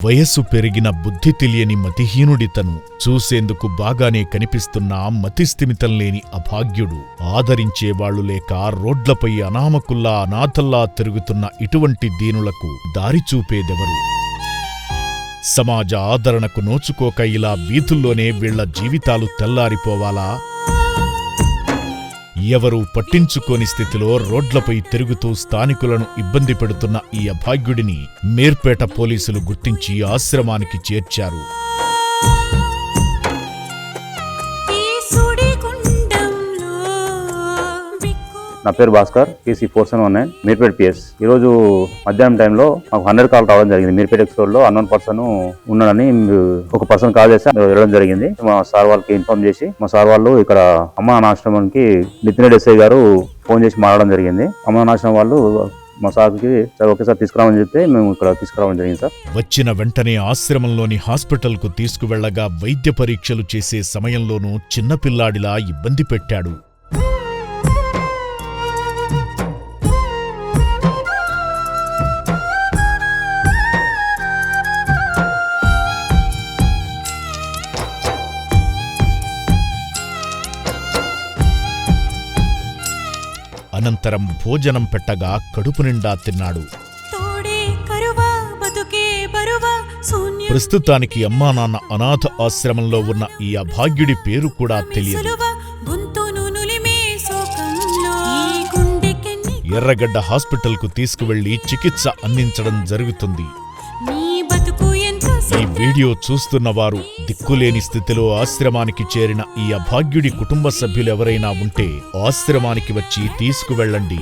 వయస్సు పెరిగిన బుద్ధి తెలియని మతిహీనుడితను చూసేందుకు బాగానే కనిపిస్తున్నా మతిస్థిమితం లేని అభాగ్యుడు. ఆదరించేవాళ్లు లేక రోడ్లపై అనామకుల్లా అనాథల్లా తిరుగుతున్న ఇటువంటి దీనులకు దారిచూపేదెవరు? సమాజ ఆదరణకు నోచుకోక ఇలా వీధుల్లోనే వీళ్ల జీవితాలు తెల్లారిపోవాలా? ఎవరూ పట్టించుకోని స్థితిలో రోడ్లపై తిరుగుతూ స్థానికులను ఇబ్బంది పెడుతున్న ఈ అభాగ్యుడిని మేర్పేట పోలీసులు గుర్తించి ఆశ్రమానికి చేర్చారు. నా పేరు భాస్కర్, PC 4719 మీర్పేట్ PS. ఈరోజు మధ్యాహ్నం టైంలో మాకు 100 కాల్ రావడం జరిగింది. మీర్పేట ఎక్స్ప్లోర్ లో అన్నోన్ పర్సన్ ఉన్నాడని ఒక పర్సన్ కాల్ చేస్తే వెళ్ళడం జరిగింది. మా సార్ వాళ్ళకి ఇన్ఫార్మ్ చేసి మా సార్ వాళ్ళు ఇక్కడ అమ్మానాశ్రమానికి నితిన్ SI గారు ఫోన్ చేసి మాట్లాడడం జరిగింది. అమ్మానాశ్రమం వాళ్ళు మా సార్కి ఒకేసారి తీసుకురావని చెప్తే మేము ఇక్కడ తీసుకురావడం జరిగింది సార్. వచ్చిన వెంటనే ఆశ్రమంలోని హాస్పిటల్కు తీసుకువెళ్లగా వైద్య పరీక్షలు చేసే సమయంలోనూ చిన్నపిల్లాడిలా ఇబ్బంది పెట్టాడు. అనంతరం భోజనం పెట్టగా కడుపు నిండా తిన్నాడు. ప్రస్తుతానికి అమ్మానాన్న అనాథ ఆశ్రమంలో ఉన్న ఈ అభాగ్యుడి పేరు కూడా తెలియదు. ఎర్రగడ్డ హాస్పిటల్కు తీసుకువెళ్లి చికిత్స అందించడం జరుగుతుంది. ఈ వీడియో చూస్తున్నవారు దిక్కులేని స్థితిలో ఆశ్రమానికి చేరిన ఈ అభాగ్యుడి కుటుంబ సభ్యులెవరైనా ఉంటే ఆశ్రమానికి వచ్చి తీసుకువెళ్ళండి.